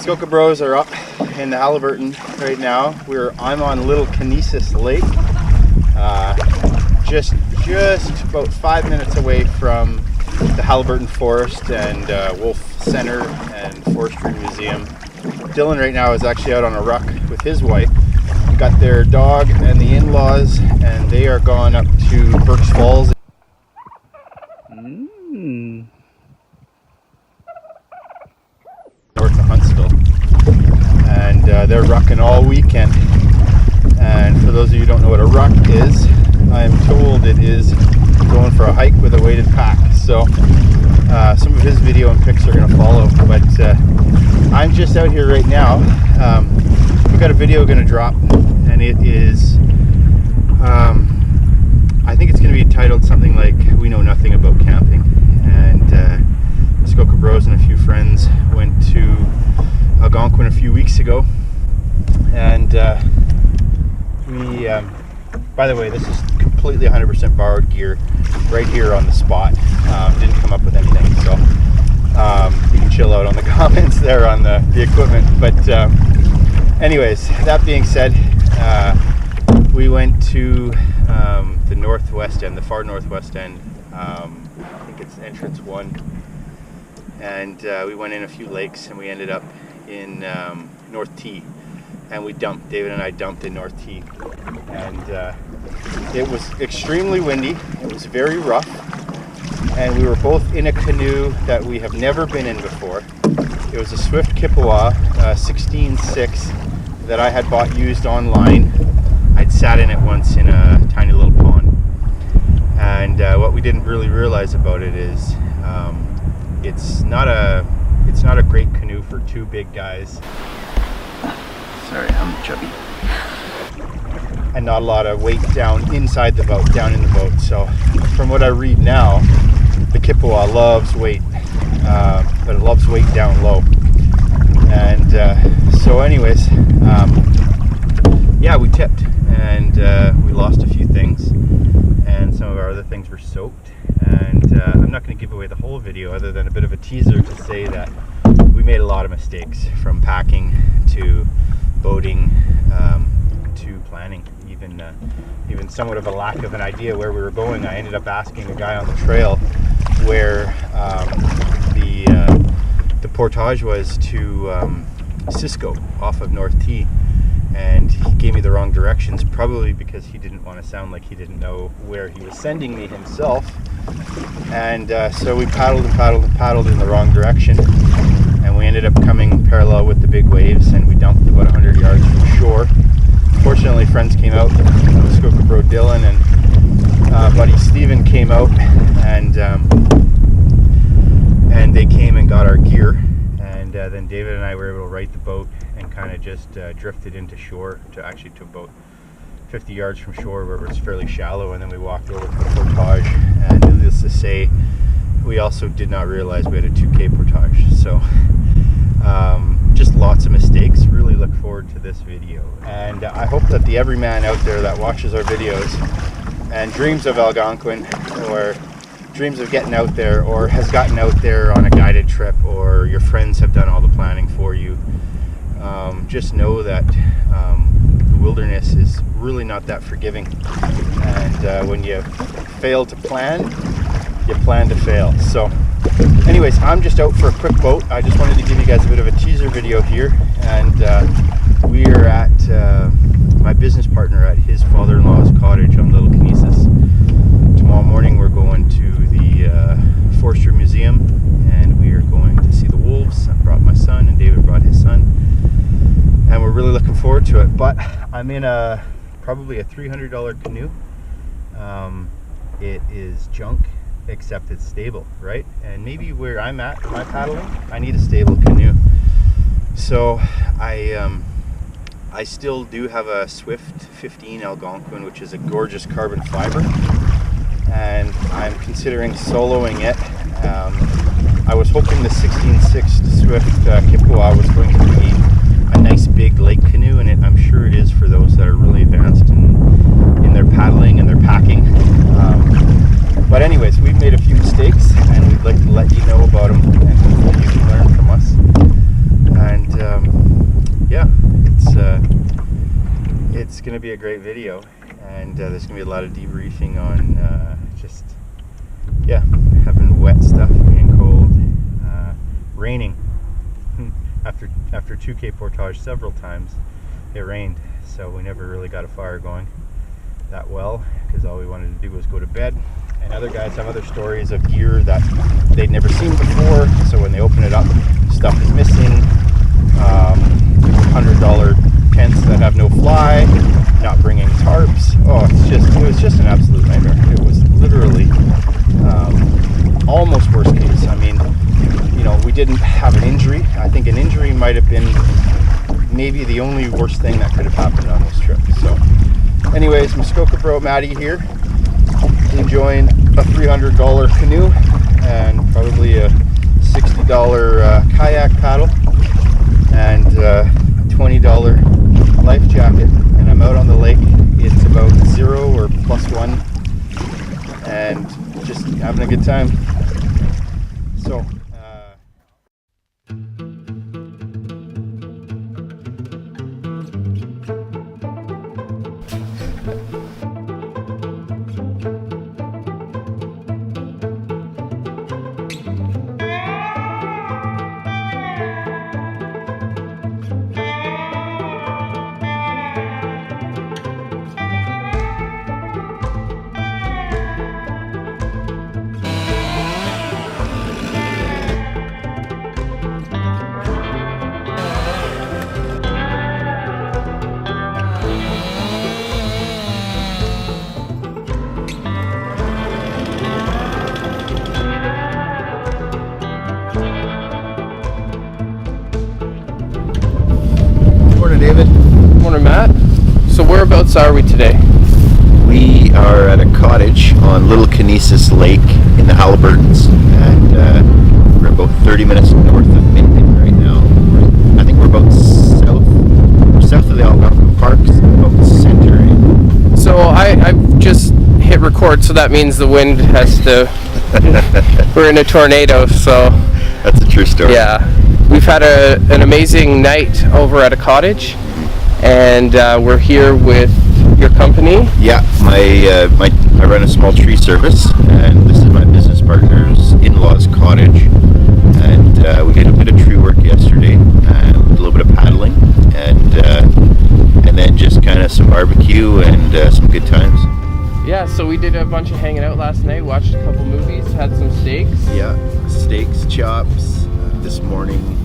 Muskoka Bros are up in the Haliburton right now. I'm on little Kinnisis Lake, just about 5 minutes away from the Haliburton Forest and Wolf Center and Forestry Museum. Dylan right now is actually out on a ruck with his wife. Got their dog and the in-laws, and they are gone up to Burks Falls. North of Huntsville, and they're rucking all weekend. And for those of you who don't know what a ruck is, I am told it is going for a hike with a weighted pack. So some of his video and pics are going to follow, but I'm just out here right now. We've got a video going to drop, and it is I think it's going to be titled something like "We Know Nothing About Camping." And Muskoka Bros and a few friends went to Algonquin a few weeks ago, and we by the way, this is completely 100% borrowed gear right here on the spot. Didn't come up with anything, so you can chill out on the comments there on the equipment. But anyways, that being said, we went to the northwest end, the far northwest end. I think it's entrance 1, and we went in a few lakes, and we ended up in North T, and David and I dumped in North T, and it was extremely windy. It was very rough, and we were both in a canoe that we have never been in before. It was a Swift Kippewa 16.6 that I had bought used online. I'd sat in it once in a tiny little pond, and what we didn't really realize about it is it's not a great canoe for two big guys. Sorry, I'm chubby. And not a lot of weight down inside the boat, down in the boat. So from what I read now, the Kippewa loves weight, but it loves weight down low. And so anyways, yeah, we tipped, and we lost a few things, and some of our other things were soaked. And I'm not going to give away the whole video other than a bit of a teaser to say that we made a lot of mistakes, from packing to boating to planning, even somewhat of a lack of an idea where we were going. I ended up asking a guy on the trail where the portage was to Cisco off of North T, and he gave me the wrong directions, probably because he didn't want to sound like he didn't know where he was sending me himself. And so we paddled in the wrong direction, and we ended up coming parallel with the big waves, and we dumped about 100 yards from shore. Fortunately, friends came out. Muskoka Bro Dylan and buddy Steven came out, and they came and got our gear, and then David and I were able to right the boat and kind of just drifted into shore to about 50 yards from shore, where it was fairly shallow, and then we walked over to the portage. And needless to say, we also did not realize we had a 2K portage. So just lots of mistakes. Really look forward to this video, and I hope that the everyman out there that watches our videos and dreams of Algonquin, or dreams of getting out there, or has gotten out there on a guided trip, or your friends have done all the planning for you, just know that the wilderness is really not that forgiving, and when you fail to plan, you plan to fail. So anyways, I'm just out for a quick boat. I just wanted to give you guys a bit of a teaser video here, and we are at my business partner at his father-in-law's cottage on Little Kinnisis. Tomorrow morning we're going to the Forestry Museum, and we are going to see the wolves. I brought my son, and David brought his son, and we're really looking forward to it. But I'm in probably a $300 canoe. It is junk, except it's stable, right? And maybe where I'm at, my paddling, I need a stable canoe. So I still do have a Swift 15 Algonquin, which is a gorgeous carbon fiber, and I'm considering soloing it. I was hoping the 16.6 Swift Kippewa was going to be a nice big lake canoe, and I'm sure it is for those that are really advanced in their paddling and their packing. But anyways, we've made a few mistakes, and we'd like to let you know about them, and hopefully you can learn from us. And yeah, it's going to be a great video, and there's going to be a lot of debriefing on just, yeah, having wet stuff, being cold, raining. After 2K Portage several times, it rained, so we never really got a fire going that well, because all we wanted to do was go to bed. And other guys have other stories of gear that they'd never seen before, so when they open it up, stuff is missing. $100 tents that have no fly, not bringing tarps. Oh, it was just an absolute nightmare. It was literally almost worst case. I mean, you know, we didn't have an injury. I think an injury might have been maybe the only worst thing that could have happened on this trip. So anyways, Muskoka Bro Matty here, enjoying a $300 canoe and probably a $60 kayak paddle and a $20 life jacket, and I'm out on the lake. It's about 0 or +1 and just having a good time. So David. Morning, Matt. So whereabouts are we today? We are at a cottage on Little Kinnisis Lake in the Haliburtons, and we're about 30 minutes north of Minden right now. I think we're about south of the Algonquin Parks, about center. So I've just hit record, so that means the wind has to... We're in a tornado, so... That's a true story. Yeah. We've had an amazing night over at a cottage, and we're here with your company. Yeah, I run a small tree service, and this is my business partner's in-laws cottage. And we did a bit of tree work yesterday, and a little bit of paddling, and then just kind of some barbecue and some good times. Yeah, so we did a bunch of hanging out last night, watched a couple movies, had some steaks. Yeah, steaks, chops. This morning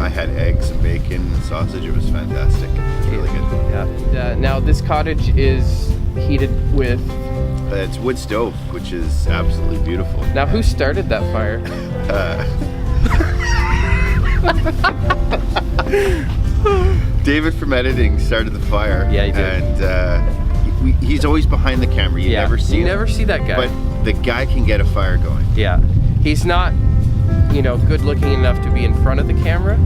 I had eggs and bacon and sausage. It was fantastic. It was really good. Yeah. And, now this cottage is heated with... It's wood stove, which is absolutely beautiful. Now who started that fire? David from editing started the fire. Yeah, he did. And he's always behind the camera. You never see You never see that guy. But the guy can get a fire going. Yeah. He's not, you know, good looking enough to be in front of the camera,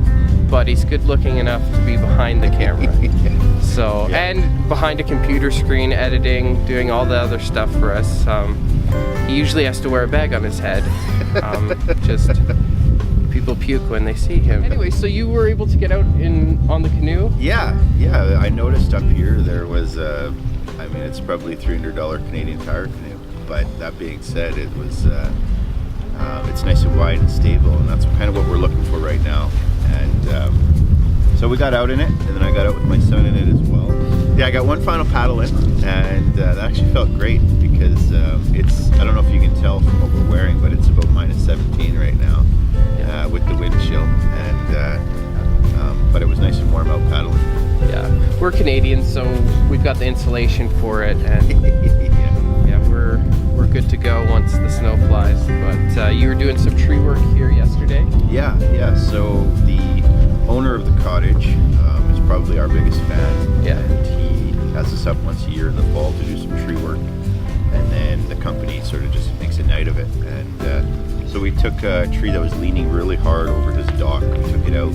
but he's good looking enough to be behind the camera. So, yeah. And behind a computer screen, editing, doing all the other stuff for us. He usually has to wear a bag on his head. Just people puke when they see him. Anyway, so you were able to get out on the canoe? Yeah. I noticed up here there was I mean, it's probably $300 Canadian Tire canoe, but that being said, it was it's nice and wide and stable, and that's kind of what we're looking for right now. And so we got out in it, and then I got out with my son in it as well. Yeah, I got one final paddle in, and that actually felt great because it's, I don't know if you can tell from what we're wearing, but it's about -17 right now with the wind chill, and but it was nice and warm out paddling. Yeah, we're Canadians, so we've got the insulation for it, and yeah, we're good to go once the snow flies. But you were doing some tree work here yesterday? Yeah. So the owner of the cottage is probably our biggest fan. Yeah. And he has us up once a year in the fall to do some tree work, and then the company sort of just makes a night of it. And so we took a tree that was leaning really hard over his dock. We took it out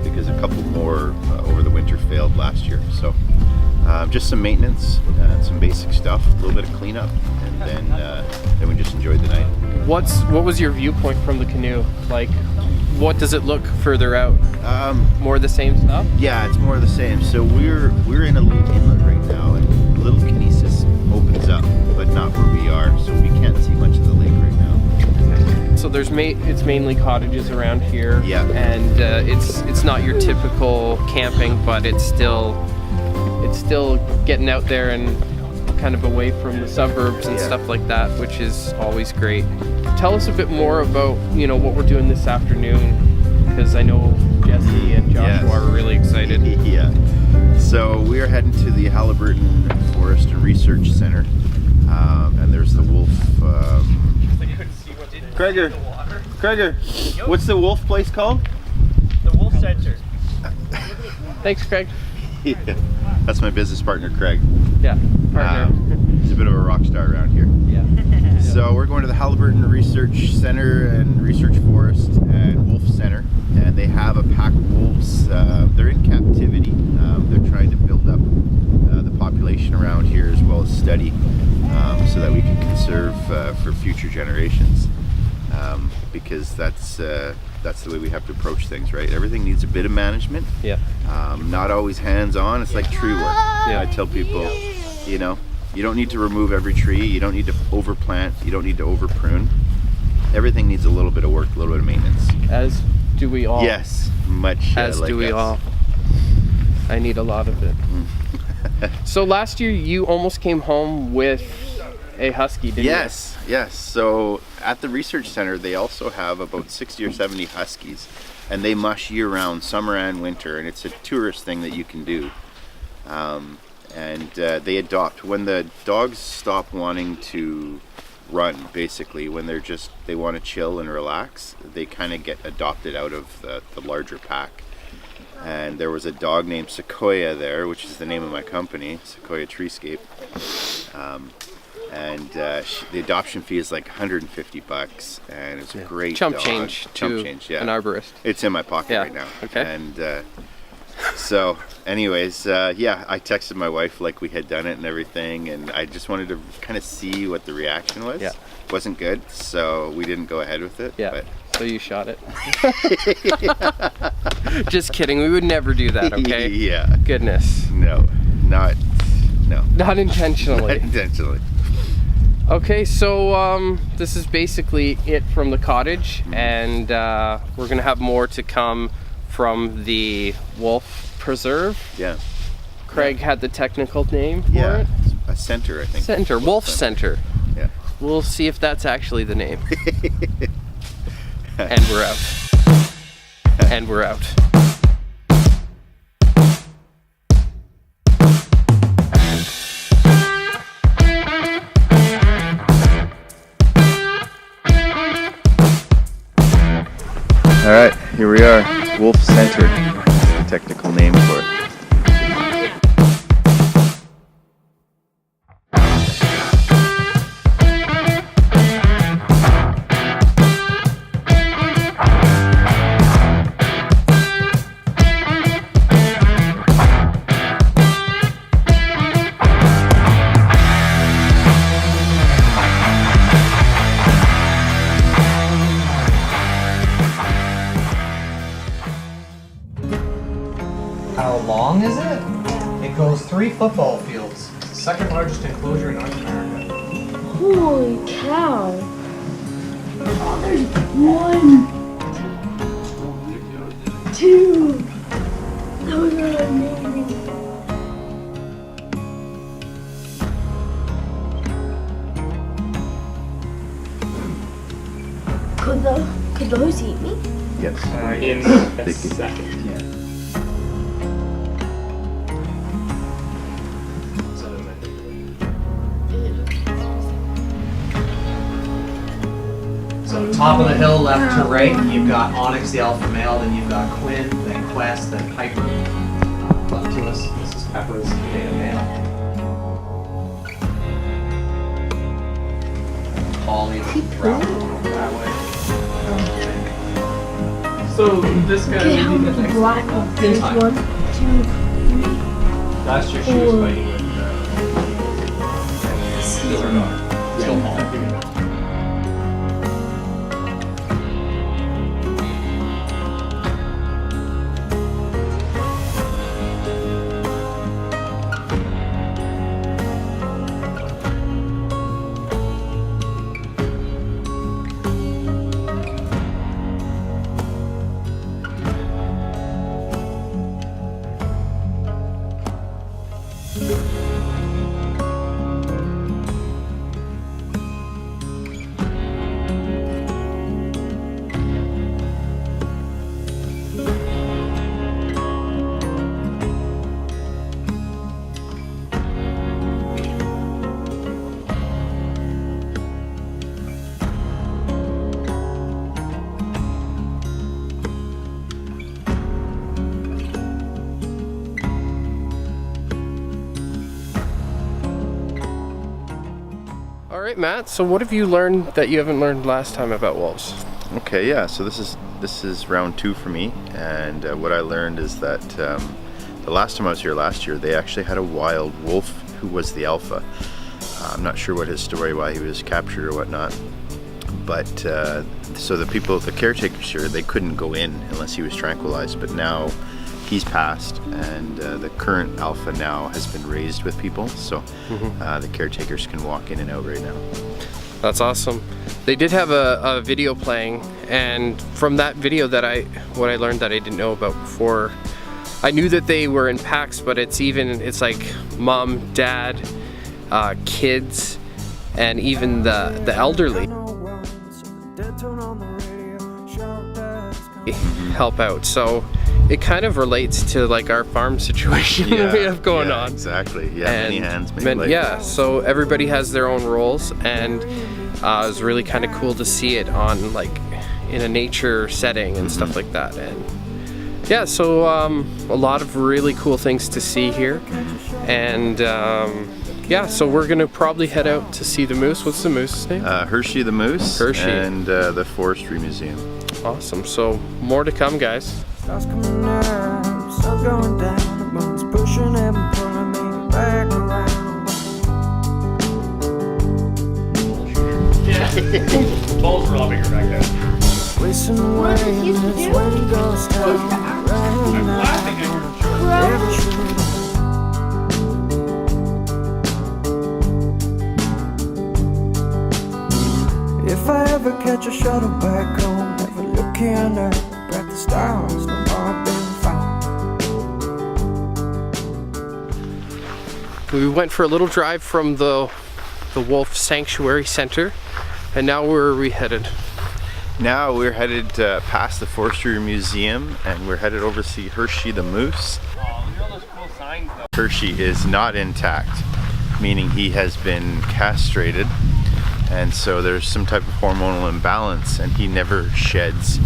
because a couple more over the winter failed last year. So just some maintenance and some basic stuff, a little bit of cleanup, and then we just enjoyed the night. What was your viewpoint from the canoe? Like, what does it look further out? More the same stuff? Yeah, it's more of the same. So we're in a little inlet right now, and little Kinnisis opens up, but not where we are, so we can't see much of the lake right now. So it's mainly cottages around here. Yeah. And it's not your typical camping, but it's still getting out there and kind of away from the suburbs and stuff like that, which is always great. Tell us a bit more about what we're doing this afternoon, because I know Jesse and Joshua are really excited. Yeah. So we are heading to the Haliburton Forest and Research Center, and there's the wolf. Craiger, what's the wolf place called? The Wolf Center. Thanks, Craig. Yeah. That's my business partner, Craig. Yeah, partner. He's a bit of a rock star around here. Yeah. So we're going to the Haliburton Research Center and Research Forest and Wolf Center, and they have a pack of wolves. They're in captivity. They're trying to build up the population around here as well as study, so that we can conserve for future generations. Because that's the way we have to approach things, right? Everything needs a bit of management. Yeah. Not always hands-on. It's like tree work. Yeah. I tell people, you don't need to remove every tree. You don't need to overplant. You don't need to overprune. Everything needs a little bit of work, a little bit of maintenance. As do we all. Yes, much. As like do we us. all. I need a lot of it. So last year you almost came home with a husky, didn't you? Yes. So at the research center, they also have about 60 or 70 huskies, and they mush year-round, summer and winter, and it's a tourist thing that you can do. And they adopt when the dogs stop wanting to run. Basically, when they want to chill and relax, they kind of get adopted out of the larger pack. And there was a dog named Sequoia there, which is the name of my company, Sequoia Treescape. And the adoption fee is like $150, and it's a great Chump dog. change Chump to change, yeah. an arborist. It's in my pocket right now. Okay. And so, anyways, I texted my wife like we had done it and everything, and I just wanted to kind of see what the reaction was. Yeah. Wasn't good, so we didn't go ahead with it. Yeah. But So you shot it. Just kidding. We would never do that, okay? Yeah. Goodness. No. Not Not intentionally. intentionally. Okay, so this is basically it from the cottage, and we're gonna have more to come from the wolf preserve. Yeah. Craig had the technical name for Yeah. it. A center, I think. Center, Wolf Center. Yeah. We'll see if that's actually the name. And we're out. And we're out. All right, here we are. Wolf Center, the technical name for it. How long is it? It goes 3 football fields. It's the second largest enclosure in North America. Holy cow. Oh, there's 1, 2. Those are amazing. Could those eat me? Yes. In a second. Yeah. So top of the hill, left to right, you've got Onyx, the alpha male, then you've got Quinn, then Quest, then Piper. Left to us, this is Pepper's beta male. Holly, route that way. So this guy Okay, how many black ones? There's time. 1, 2, 3. Last year she was Four. fighting with still her dog. Still Holly. right, Matt. So what have you learned that you haven't learned last time about wolves? Okay, yeah. So this is round 2 for me, and what I learned is that the last time I was here last year, they actually had a wild wolf who was the alpha. I'm not sure what his story, why he was captured or whatnot, but so the caretakers here, they couldn't go in unless he was tranquilized. But now he's passed, and the current alpha now has been raised with people, so the caretakers can walk in and out right now. That's awesome. They did have a video playing, and from that video what I learned that I didn't know about before, I knew that they were in packs, but it's like mom, dad, kids, and even the elderly help out. So it kind of relates to like our farm situation that we have going on. Exactly. Yeah, and many hands make light. Yeah, so everybody has their own roles, and it was really kind of cool to see it on like in a nature setting and stuff like that. And yeah, so a lot of really cool things to see here, and yeah, so we're gonna probably head out to see the moose. What's the moose's name? Hershey the moose. Hershey. And the Forestry Museum. Awesome. So more to come, guys. Stars coming up, sun's going down, the moon's pushing and pulling me back around. Yeah. Balls were all bigger back then. Wasting away in this wind ghost town. I'm laughing at your joke. If I ever catch a shuttle back home, never looking up at the stars, no more been found. We went for a little drive from the Wolf Sanctuary Center, and now where are we headed? Now we're headed past the Forestry Museum, and we're headed over to see Hershey the moose. Oh, look at all those cool signs though. Hershey is not intact, meaning he has been castrated, and so there's some type of hormonal imbalance, and he never sheds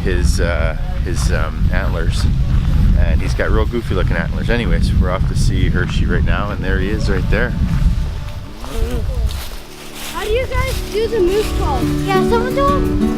his antlers, and he's got real goofy looking antlers. Anyways, we're off to see Hershey right now, and there he is right there. How do you guys do the moose calls? Yeah, someone do them.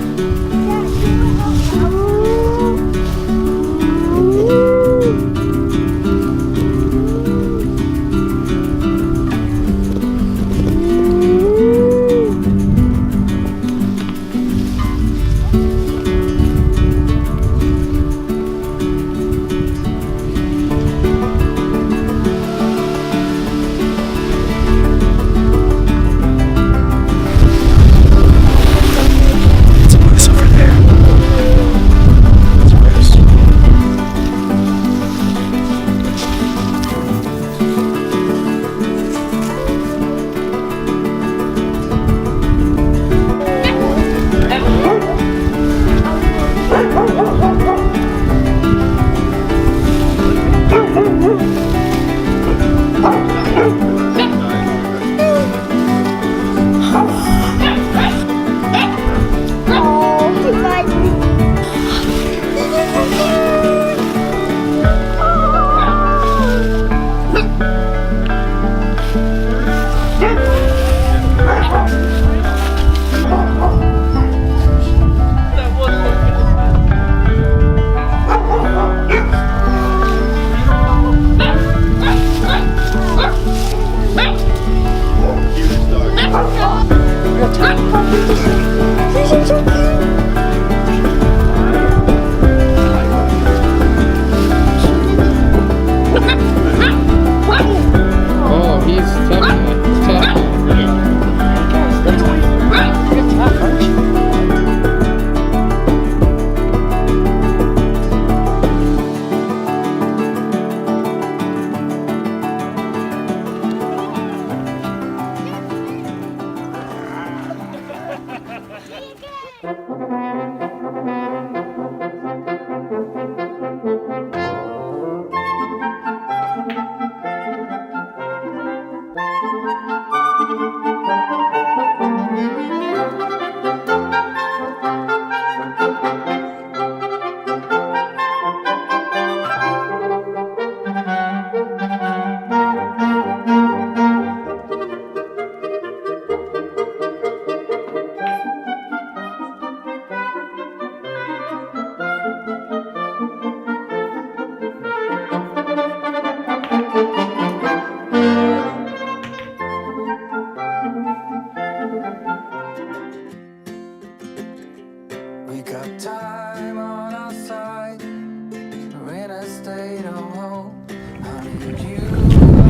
got time on our side. We're in a state of hope.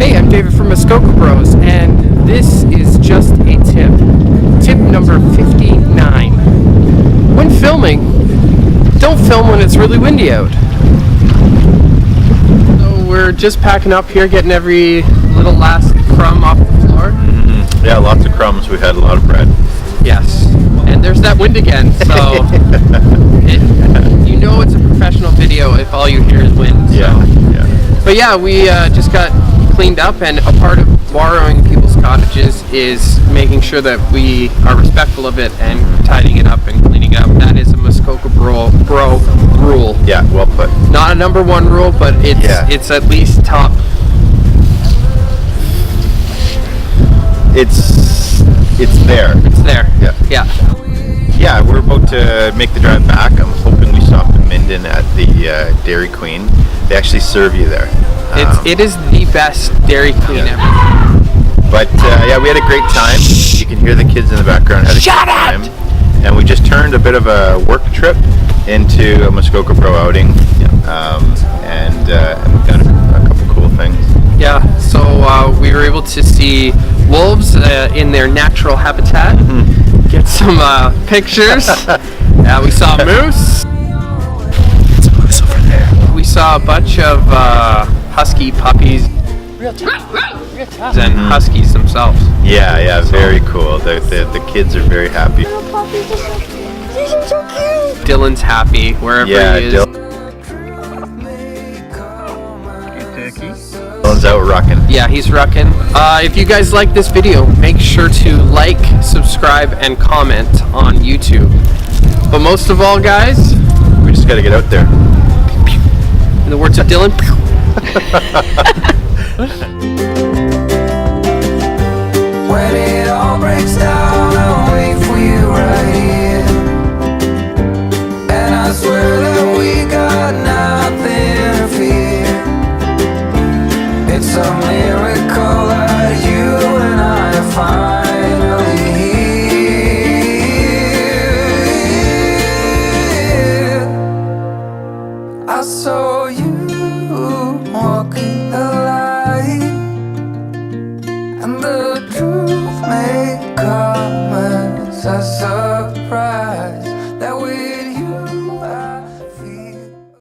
Hey, I'm David from Muskoka Bros, and this is just a tip. Tip number 59. When filming, don't film when it's really windy out. So we're just packing up here, getting every little last crumb off the floor. Yeah, lots of crumbs. We had a lot of bread. Yes, and there's that wind again, so you know it's a professional video if all you hear is wind. So. Yeah. But yeah, we just got cleaned up, and a part of borrowing people's cottages is making sure that we are respectful of it and tidying it up and cleaning it up. That is a Muskoka Bro rule. Yeah, well put. Not a number one rule, but it's at least top. It's there. It's there. Yeah. Yeah. Yeah, we're about to make the drive back. I'm hoping we stop in Minden at the Dairy Queen. They actually serve you there. It is the best Dairy Queen ever. But yeah, we had a great time. You can hear the kids in the background had a Shut good up! time. And we just turned a bit of a work trip into a Muskoka Bro outing. And we've done a couple cool things. Yeah, so we were able to see wolves in their natural habitat, get some pictures. We saw moose. It's a moose over there. We saw a bunch of husky puppies. Real tough. And huskies themselves. Yeah, very cool. The kids are very happy. These are so cute. Dylan's happy wherever he is. Dylan's out rocking. Yeah, he's rucking. If you guys like this video, make sure to like, subscribe, and comment on YouTube. But most of all, guys, We just got to get out there. in the words of Dylan, When it all breaks down, I'll wait for you right here. And I swear that we got nothing to fear. It's a miracle that you and I are finally here. I saw you walking the line, and the truth may come as a surprise.